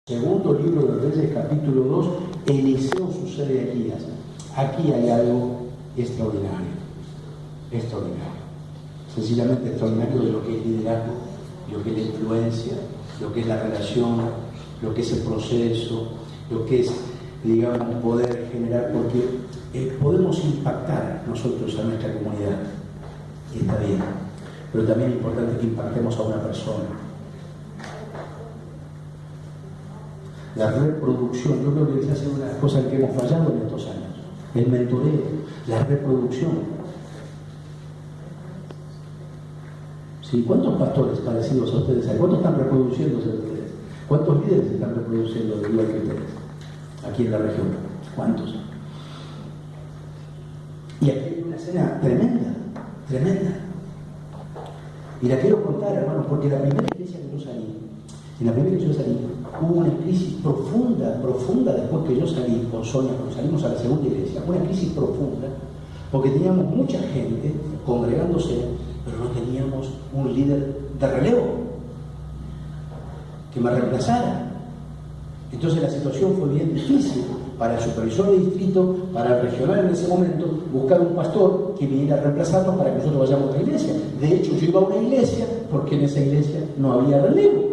Segundo libro de Reyes, capítulo 2, Eliseo sucede a Elías. Aquí hay algo extraordinario, sencillamente extraordinario de lo que es liderazgo, lo que es la influencia, lo que es la relación, lo que es el proceso, lo que es, digamos, poder generar, porque podemos impactar nosotros a nuestra comunidad, y está bien, pero también es importante que impactemos a una persona. La reproducción, yo creo que esa ha sido una de las cosas que hemos fallado en estos años. El mentoreo, la reproducción. ¿Sí? ¿Cuántos pastores parecidos a ustedes hay? ¿Cuántos están reproduciéndose de ustedes? ¿Cuántos líderes están reproduciendo de igual que ustedes? Aquí en la región. ¿Cuántos? Y aquí hay una escena tremenda. Y la quiero contar, hermanos, porque la primera iglesia que yo salí, hubo una crisis profunda después que yo salí con Sonia, cuando salimos a la segunda iglesia, una crisis profunda, porque teníamos mucha gente congregándose, pero no teníamos un líder de relevo que me reemplazara. Entonces la situación fue bien difícil para el supervisor de distrito, para el regional en ese momento, buscar un pastor que viniera a reemplazarnos para que nosotros vayamos a otra iglesia. De hecho, yo iba a una iglesia porque en esa iglesia no había relevo.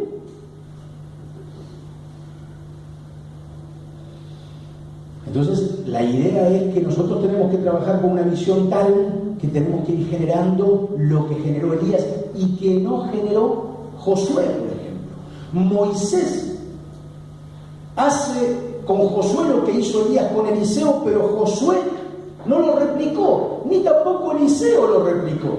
Entonces, la idea es que nosotros tenemos que trabajar con una visión tal que tenemos que ir generando lo que generó Elías y que no generó Josué, por ejemplo. Moisés hace con Josué lo que hizo Elías con Eliseo, pero Josué no lo replicó, ni tampoco Eliseo lo replicó.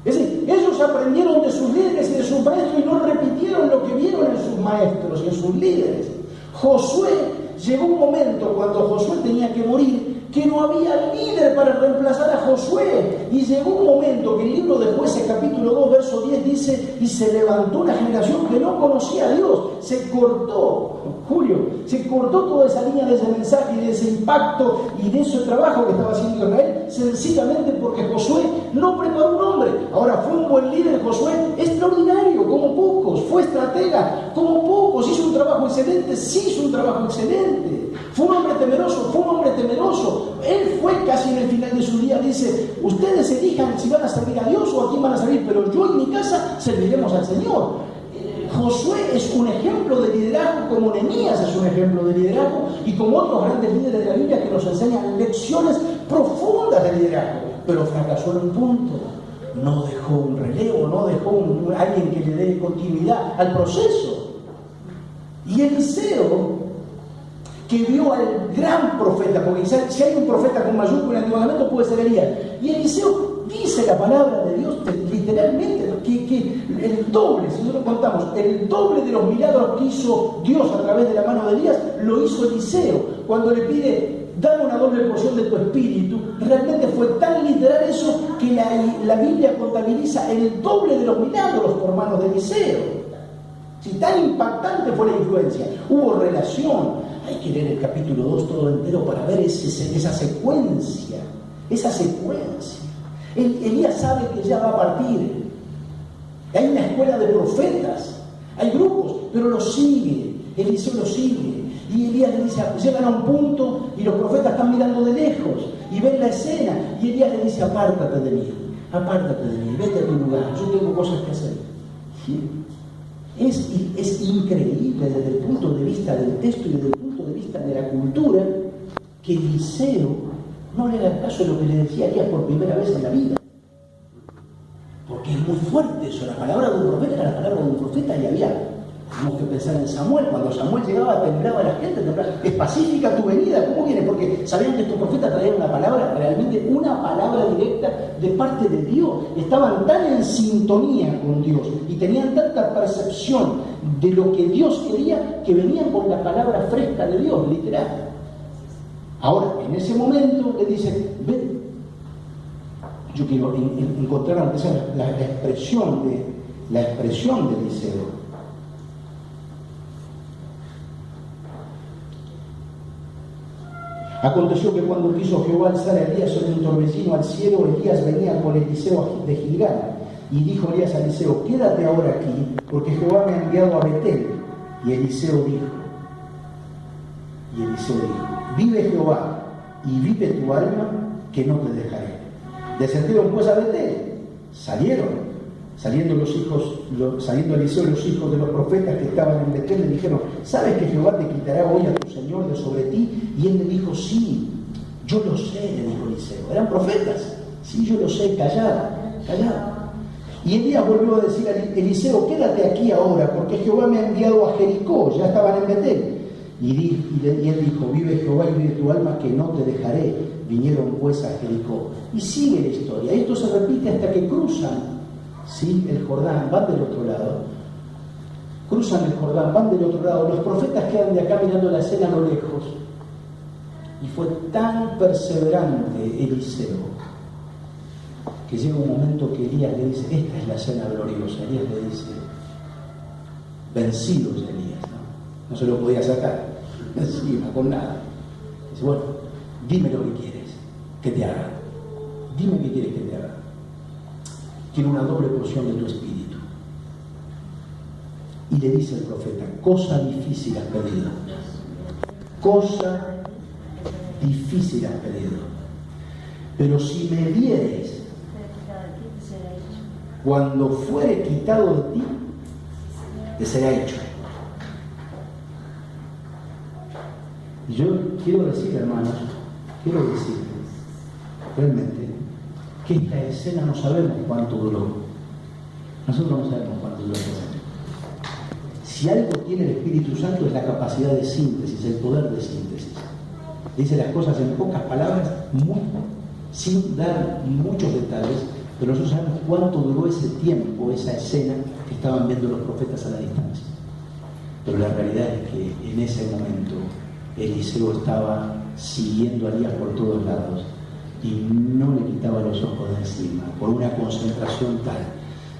Es decir, ellos aprendieron de sus líderes y de sus maestros y no repitieron lo que vieron en sus maestros y en sus líderes. Josué, llegó un momento cuando Josué tenía que morir que no había líder para reemplazar a Josué, y llegó un momento que el libro de Jueces capítulo 2 verso 10 dice: y se levantó una generación que no conocía a Dios. Se cortó toda esa línea de ese mensaje y de ese impacto y de ese trabajo que estaba haciendo Israel, sencillamente porque Josué no preparó un hombre. Ahora, fue un buen líder Josué, extraordinario, como pocos, fue estratega, como pocos, hizo un trabajo excelente, fue un hombre temeroso. Él fue casi en el final de su día, dice: ustedes elijan si van a servir a Dios o a quién van a servir, pero yo y mi casa serviremos al Señor. Josué es un ejemplo de liderazgo, como Nehemías es un ejemplo de liderazgo, y como otros grandes líderes de la Biblia que nos enseñan lecciones profundas de liderazgo, pero fracasó en un punto. No dejó un relevo, no dejó alguien que le dé continuidad al proceso. Y Eliseo, que vio al gran profeta, porque si hay un profeta con mayúscula en el Antiguo Testamento puede ser Elías, y Eliseo dice la palabra de Dios literalmente que el doble, si nosotros contamos, el doble de los milagros que hizo Dios a través de la mano de Elías, lo hizo Eliseo. Cuando le pide: dame una doble porción de tu espíritu, realmente fue tan literal eso que la Biblia contabiliza el doble de los milagros por manos de Eliseo. Si tan impactante fue la influencia, hubo relación. Hay que leer el capítulo 2 todo entero para ver esa secuencia. Elías sabe que ya va a partir. Hay una escuela de profetas, hay grupos, pero lo sigue. Eliseo lo sigue. Y Elías le dice: llegan a un punto y los profetas están mirando de lejos y ven la escena. Y Elías le dice: apártate de mí, vete a tu lugar, yo tengo cosas que hacer. ¿Sí? Es increíble desde el punto de vista del texto y desde el punto de vista de la cultura que Eliseo no le da caso a lo que le decía Elías por primera vez en la vida. Porque es muy fuerte eso. La palabra de un profeta era la palabra de un profeta, y tenemos que pensar en Samuel. Cuando Samuel llegaba, temblaba la gente, es pacífica tu venida. ¿Cómo viene? Porque sabían que estos profetas traían una palabra, realmente una palabra directa de parte de Dios. Estaban tan en sintonía con Dios y tenían tanta percepción de lo que Dios quería, que venían con la palabra fresca de Dios, literal. Ahora, en ese momento le dice: ven. Yo quiero encontrar antes la expresión de Eliseo. Aconteció que cuando quiso Jehová alzar a Elías sobre un torbellino al cielo, Elías venía con Eliseo de Gilgal. Y dijo Elías a Eliseo: quédate ahora aquí, porque Jehová me ha enviado a Betel. Y Eliseo dijo, vive Jehová y vive tu alma, que no te dejaré. Descendieron pues a Betel, saliendo Eliseo y los hijos de los profetas que estaban en Betel, le dijeron, ¿sabes que Jehová te quitará hoy a tu Señor de sobre ti? Y él le dijo, sí, yo lo sé, le dijo Eliseo. Eran profetas, sí, yo lo sé, callad. Y Elías volvió a decir a Eliseo, quédate aquí ahora, porque Jehová me ha enviado a Jericó. Ya estaban en Betel. Y él dijo, vive Jehová y vive tu alma, que no te dejaré. Vinieron pues a Jericó. Y sigue la historia. Esto se repite hasta que cruzan, ¿sí?, el Jordán, van del otro lado. Cruzan el Jordán, van del otro lado. Los profetas quedan de acá mirando la escena a lo lejos. Y fue tan perseverante Eliseo que llega un momento que Elías le dice, esta es la escena gloriosa. Elías le dice, vencidos Elías, no se lo podía sacar encima con nada. Dice, bueno, dime lo que quieres que te haga. Dime qué quieres que te haga. Quiero una doble porción de tu espíritu. Y le dice el profeta, cosa difícil has pedido. Cosa difícil has pedido. Pero si me vieres, cuando fuere quitado de ti, te será hecho. Y yo quiero decir, hermanos, realmente, que esta escena no sabemos cuánto duró. Nosotros no sabemos cuánto duró. Si algo tiene el Espíritu Santo es la capacidad de síntesis, el poder de síntesis. Dice las cosas en pocas palabras, sin dar muchos detalles, pero nosotros sabemos cuánto duró ese tiempo, esa escena que estaban viendo los profetas a la distancia. Pero la realidad es que en ese momento Eliseo estaba siguiendo a Elías por todos lados y no le quitaba los ojos de encima, por una concentración tal,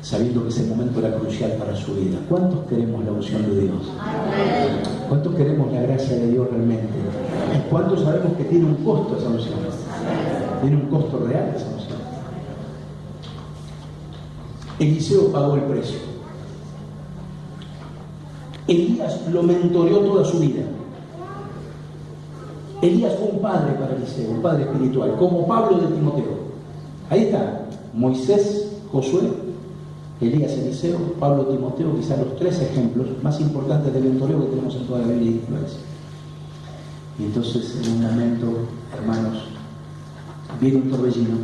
sabiendo que ese momento era crucial para su vida. ¿Cuántos queremos la unción de Dios? ¿Cuántos queremos la gracia de Dios realmente? ¿Y cuántos sabemos que tiene un costo esa unción? Tiene un costo real esa unción. Eliseo pagó el precio. Elías lo mentoreó toda su vida. Elías fue un padre para Eliseo, un padre espiritual, como Pablo de Timoteo. Ahí está, Moisés, Josué, Elías, Eliseo, Pablo, Timoteo, quizás los tres ejemplos más importantes de mentoreo que tenemos en toda la Biblia de influencia. Y entonces, en un momento, hermanos, viene un torbellino,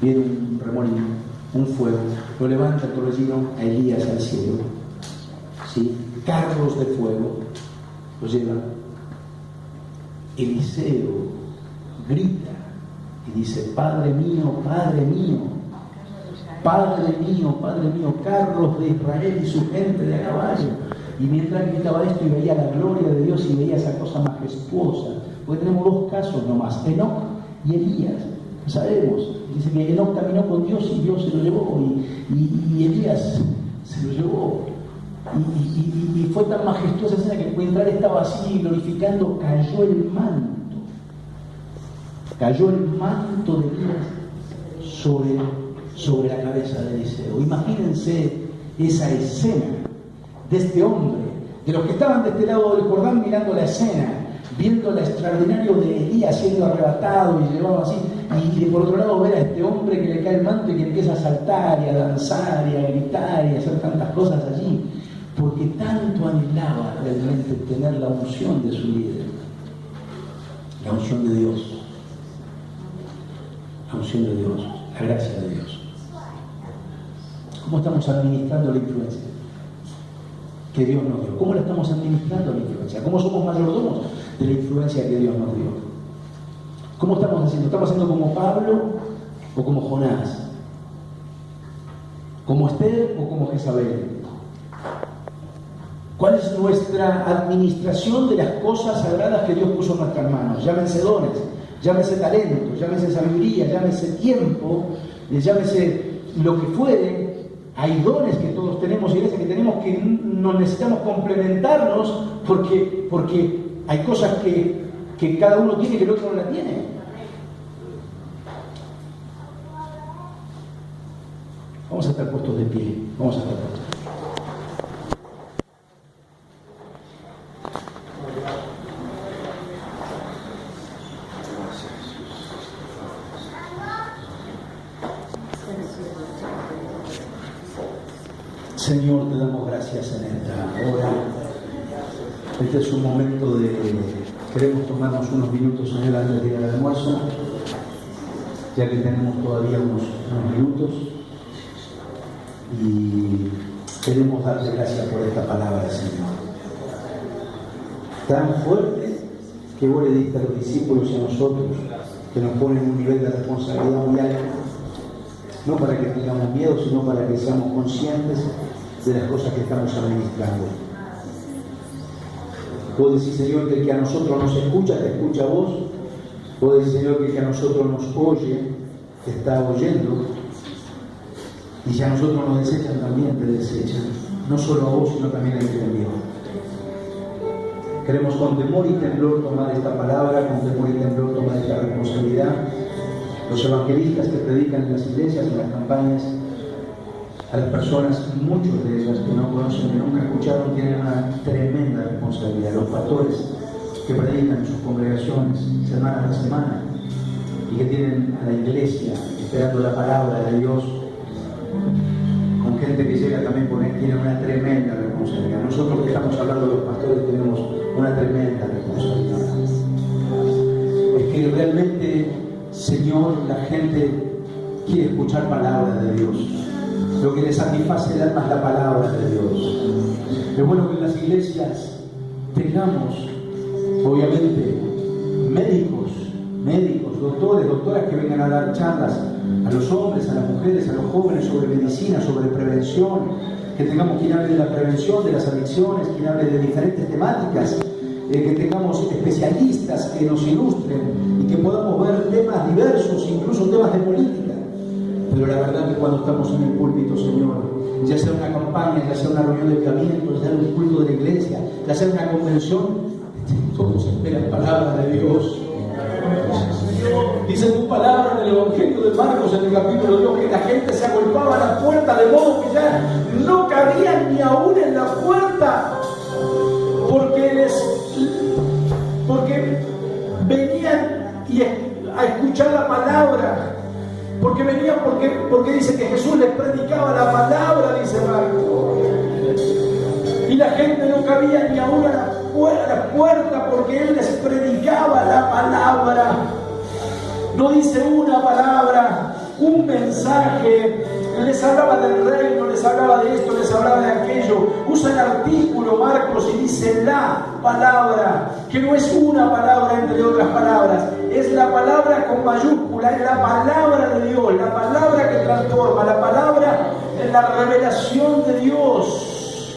viene un remolino, un fuego, lo levanta el torbellino a Elías al cielo, ¿sí? Carros de fuego lo llevan. Eliseo grita y dice, Padre mío, Padre mío, Padre mío, Padre mío, carros de Israel y su gente de a caballo. Y mientras gritaba esto y veía la gloria de Dios y veía esa cosa majestuosa, porque tenemos dos casos nomás, Enoc y Elías, sabemos, dice que Enoc caminó con Dios y Dios se lo llevó, y Elías se lo llevó. Y fue tan majestuosa escena que mientras estaba así glorificando, cayó el manto de Elías sobre la cabeza de Eliseo. Imagínense esa escena de este hombre, de los que estaban de este lado del Jordán mirando la escena, viendo lo extraordinario de Elías siendo arrebatado y llevado así, y de por otro lado ver a este hombre que le cae el manto y que empieza a saltar y a danzar y a gritar y a hacer tantas cosas allí, porque tanto anhelaba realmente tener la unción de su líder, la unción de Dios, la gracia de Dios. ¿Cómo estamos administrando la influencia que Dios nos dio? ¿Cómo la estamos administrando la influencia? ¿Cómo somos mayordomos de la influencia que Dios nos dio? ¿Cómo estamos haciendo? ¿Estamos haciendo como Pablo o como Jonás? ¿Como Esther o como Jezabel? ¿Cuál es nuestra administración de las cosas sagradas que Dios puso en nuestras manos? Llámense dones, llámese talento, llámese sabiduría, llámese tiempo, llámese lo que fuere. Hay dones que todos tenemos, iglesias que tenemos, que nos necesitamos complementarnos porque hay cosas que cada uno tiene que el otro no la tiene. Vamos a estar puestos de pie, vamos a estar puestos. Señor, te damos gracias en esta hora. Este es un momento de... Queremos tomarnos unos minutos, Señor, antes de ir al almuerzo, ya que tenemos todavía unos minutos. Y queremos darte gracias por esta palabra, Señor. Tan fuerte que vos le diste a los discípulos y a nosotros, que nos pone en un nivel de responsabilidad muy alto, no para que tengamos miedo, sino para que seamos conscientes de las cosas que estamos administrando. Vos decís, Señor, que el que a nosotros nos escucha, te escucha a vos. Vos decís, Señor, que el que a nosotros nos oye, te está oyendo. Y si a nosotros nos desechan, también te desechan. No solo a vos, sino también al que te envió. Queremos con temor y temblor tomar esta palabra, con temor y temblor tomar esta responsabilidad. Los evangelistas que predican en las iglesias, en las campañas, a las personas, muchos de ellas que no conocen, que nunca escucharon, tienen una tremenda responsabilidad. Los pastores que predican en sus congregaciones semana tras semana y que tienen a la iglesia esperando la palabra de Dios, con gente que llega también por él, tienen una tremenda responsabilidad. Nosotros que estamos hablando de los pastores tenemos una tremenda responsabilidad. Es que realmente, Señor, la gente quiere escuchar palabra de Dios. Lo que les satisface el alma es la palabra de Dios. Es bueno que en las iglesias tengamos, obviamente, médicos, doctoras que vengan a dar charlas a los hombres, a las mujeres, a los jóvenes sobre medicina, sobre prevención, que tengamos quien hable de la prevención de las adicciones, quien hable de diferentes temáticas, que tengamos especialistas que nos ilustren y que podamos ver temas diversos, incluso temas de política. Pero la verdad es que cuando estamos en el púlpito, Señor, ya sea una campaña, ya sea una reunión de avivamiento, ya sea un culto de la iglesia, ya sea una convención, todos esperan palabra de Dios. Dice tu palabra en el Evangelio de Marcos, en el capítulo 2, que la gente se agolpaba a la puerta, de modo que ya no cabían ni aún en la puerta, porque venían a escuchar la palabra. Porque venían, porque dice que Jesús les predicaba la palabra, dice Marcos. Y la gente no cabía ni aún a la puerta porque Él les predicaba la palabra. No dice una palabra, un mensaje. Les hablaba del reino, les hablaba de esto, les hablaba de aquello. Usa el artículo Marcos y dice la palabra, que no es una palabra entre otras palabras, es la palabra con mayúscula, es la palabra de Dios, la palabra que transforma, la palabra en la revelación de Dios.